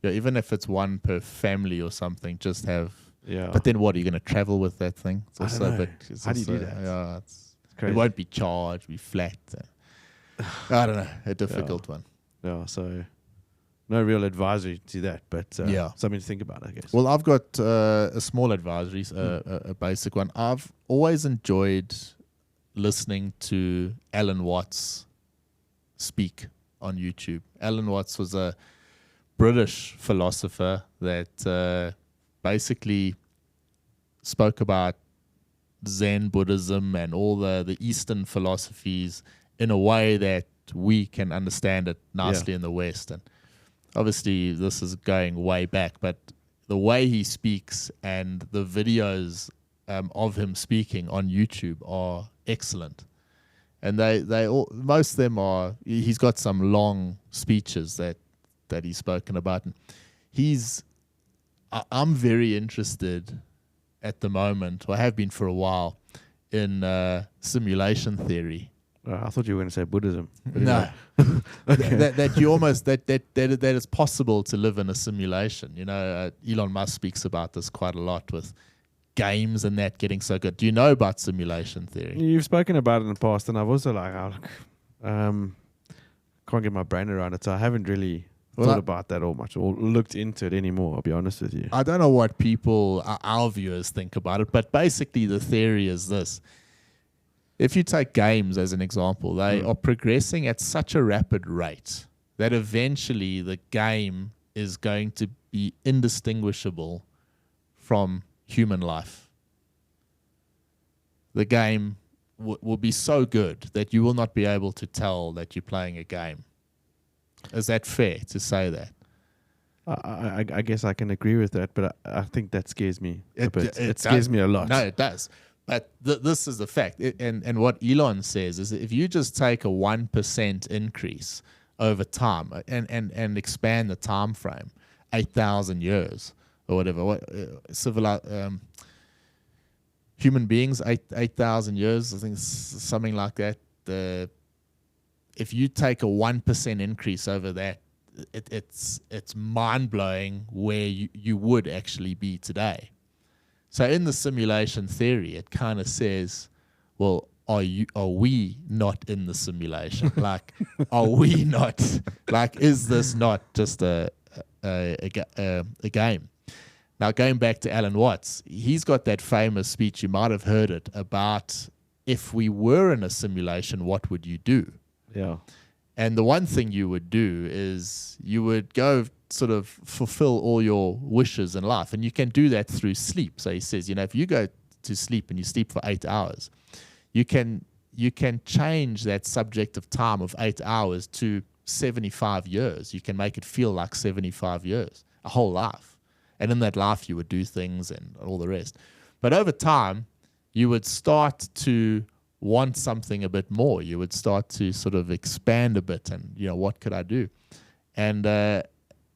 Yeah, even if it's one per family or something, just have. Yeah. But then what, are you going to travel with that thing? I don't know. How do you do that? Yeah, it's crazy. It won't be charged, be flat. I don't know, a difficult one. Yeah, so no real advisory to that, but something to think about, I guess. Well, I've got a small advisory, a basic one. I've always enjoyed listening to Allan Watts speak on YouTube. Allan Watts was a British philosopher that basically spoke about Zen Buddhism and all the Eastern philosophies in a way that we can understand it nicely in the West. And obviously this is going way back, but the way he speaks and the videos of him speaking on YouTube are excellent. And they all, most of them are, he's got some long speeches that he's spoken about. And I'm very interested at the moment, or have been for a while, in simulation theory. I thought you were going to say Buddhism. No, that you almost that it's possible to live in a simulation. Elon Musk speaks about this quite a lot with games and that getting so good. Do you know about simulation theory? You've spoken about it in the past, and I've also can't get my brain around it, so I haven't really thought about that all much or looked into it anymore. I'll be honest with you. I don't know what people, our viewers, think about it, but basically the theory is this. If you take games as an example, they are progressing at such a rapid rate that eventually the game is going to be indistinguishable from human life. The game will be so good that you will not be able to tell that you're playing a game. Is that fair to say that? I guess I can agree with that, but I think that scares me a bit. It scares me a lot. No, it does. But this is the fact. And what Elon says is that if you just take a 1% increase over time and expand the time frame, 8,000 years or whatever, human beings, 8,000 years, I think something like that. If you take a 1% increase over that, it's mind-blowing where you would actually be today. So in the simulation theory, it kind of says, well, are we not in the simulation? Like, are we not, like, is this not just a game? Now, going back to Allan Watts, he's got that famous speech, you might have heard it, about if we were in a simulation, what would you do? Yeah. And the one thing you would do is you would go sort of fulfill all your wishes in life. And you can do that through sleep. So he says, if you go to sleep and you sleep for 8 hours, you can change that subjective time of 8 hours to 75 years. You can make it feel like 75 years. a whole life. And in that life, you would do things and all the rest. But over time, you would start to want something a bit more. You would start to sort of expand a bit and, what could I do? And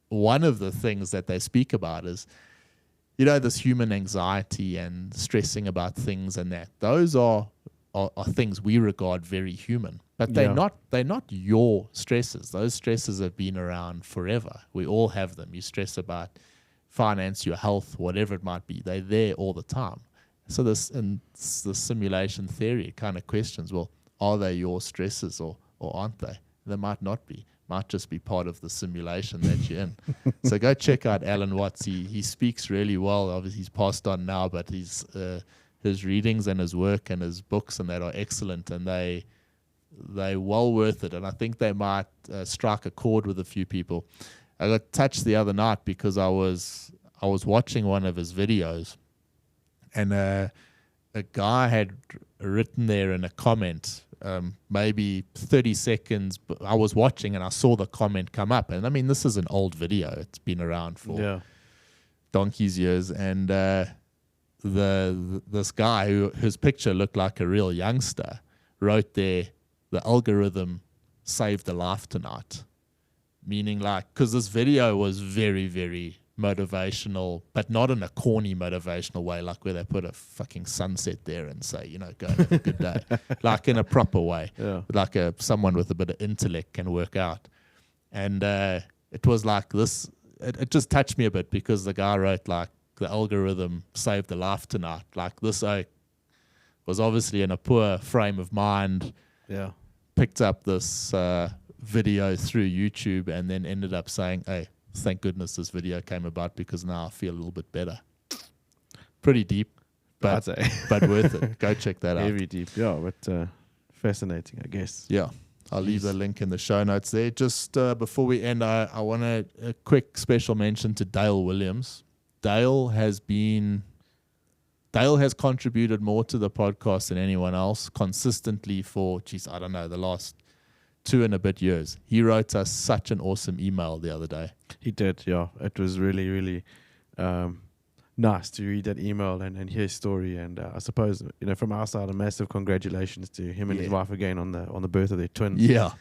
one of the things that they speak about is, this human anxiety and stressing about things and that. Those are things we regard very human. But they're not your stresses. Those stresses have been around forever. We all have them. You stress about finance, your health, whatever it might be. They're there all the time. So the simulation theory kind of questions, well, are they your stresses or aren't they? They might not be. Might just be part of the simulation that you're in. So go check out Allan Watts. He speaks really well. Obviously, he's passed on now, but his readings and his work and his books and that are excellent, and they're well worth it. And I think they might strike a chord with a few people. I got touched the other night because I was watching one of his videos, and a guy had written there in a comment, maybe 30 seconds, but I was watching and I saw the comment come up. And I mean, this is an old video. It's been around for donkey's years. And this guy whose picture looked like a real youngster wrote there, the algorithm saved a life tonight. Meaning because this video was very, very motivational, but not in a corny motivational way, like where they put a fucking sunset there and say, go and have a good day. Like in a proper way. Yeah. Like someone with a bit of intellect can work out. And it was like this, it just touched me a bit because the guy wrote like, the algorithm saved a life tonight. Like this oak was obviously in a poor frame of mind. Yeah. Picked up this video through YouTube and then ended up saying, hey, thank goodness this video came about because now I feel a little bit better. Pretty deep, but worth it. Go check that out. Very deep, yeah, but fascinating, I guess. Yeah, I'll leave the link in the show notes there. Just before we end, I want a quick special mention to Dale Williams. Dale has contributed more to the podcast than anyone else consistently for, the last 2 and a bit years. He wrote us such an awesome email the other day. He did, yeah. It was really, really nice to read that email and hear his story. And I suppose, from our side, a massive congratulations to him and his wife again on the birth of their twins. Yeah.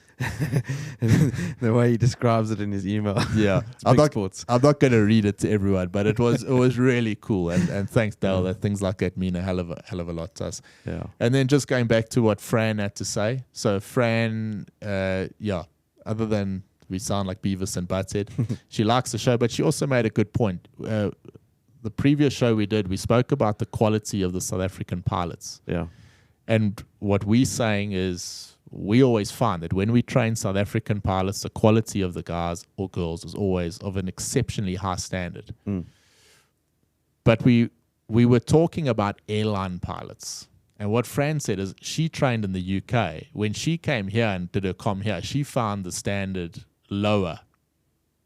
And the way he describes it in his email. Yeah. I'm not going to read it to everyone, but it was really cool. And thanks, Dale. That things like that mean a hell of a lot to us. Yeah. And then just going back to what Fran had to say. So Fran, other than we sound like Beavis and Butthead, she likes the show, but she also made a good point. The previous show we did, we spoke about the quality of the South African pilots. Yeah. And what we're saying is we always find that when we train South African pilots, the quality of the guys or girls is always of an exceptionally high standard. Mm. But we were talking about airline pilots. And what Fran said is she trained in the UK. When she came here and did her comm here, she found the standard lower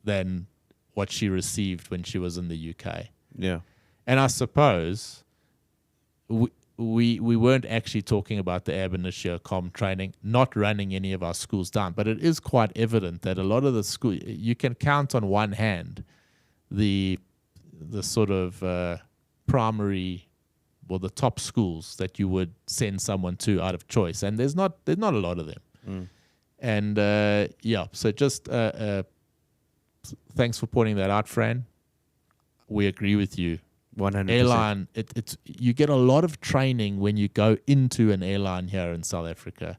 than what she received when she was in the UK. Yeah. And I suppose we weren't actually talking about the Ab Initio comm training, not running any of our schools down, but it is quite evident that a lot of the school, you can count on one hand the sort of primary or the top schools that you would send someone to out of choice, and there's not a lot of them. Mm. And so just thanks for pointing that out, Fran. We agree with you. 100%. Airline, it's you get a lot of training when you go into an airline here in South Africa.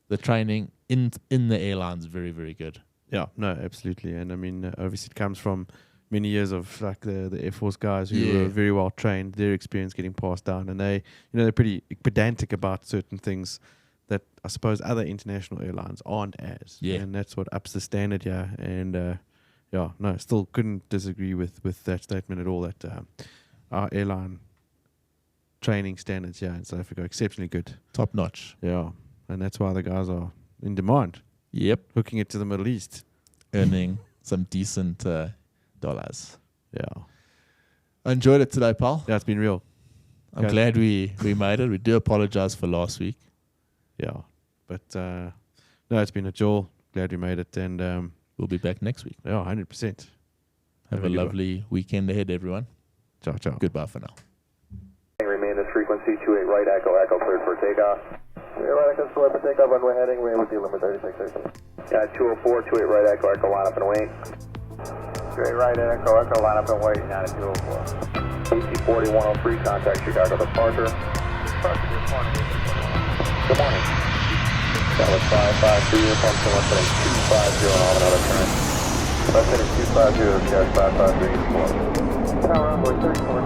The training in the airline is very, very good. Yeah, no, absolutely. And I mean, obviously it comes from many years of like the Air Force guys who were very well trained, their experience getting passed down, and they're pretty pedantic about certain things that I suppose other international airlines aren't as. Yeah. And that's what ups the standard here. And still couldn't disagree with that statement at all, that our airline training standards here in South Africa are exceptionally good. Top notch. Yeah. And that's why the guys are in demand. Yep. Hooking it to the Middle East. Earning some decent dollars. Yeah. I enjoyed it today, pal. Yeah, it's been real. I'm glad we made it. We do apologize for last week. Yeah. But no, it's been a joy. Glad we made it. And we'll be back next week. Yeah, 100%. Have a lovely weekend ahead, everyone. Ciao, ciao. Goodbye for now. Remain this frequency 28 right, echo, echo, cleared for takeoff. 28 right, echo, cleared for takeoff, runway heading, we with you, limit 36. Yeah, 204, 28 right, echo, echo, line up and wait. 28 right, echo, echo, line up and wait, down at 204. AC40, 103, contact Chicago departure. Good morning. That was 553, uniform, so left heading 250 on another turn. Left heading 250, Sky 553, uniform. Tower runway 34.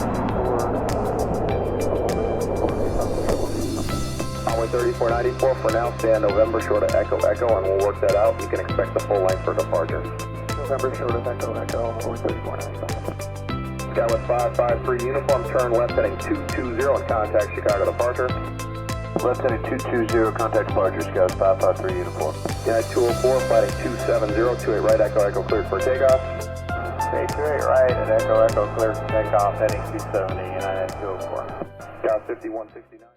Runway 3494 for now, stand November short of Echo Echo, and we'll work that out. You can expect the full length for departure. November short of Echo Echo, runway 3494. Skywest 553, uniform, turn left heading 220 and contact Chicago departure. Left heading 220, contact departure, Skywest 553, uniform. United 204, flighting 270, 28 right, Echo Echo, cleared for takeoff. 28 right, and Echo Echo, cleared for takeoff, heading 270, United 204. Sky 5169.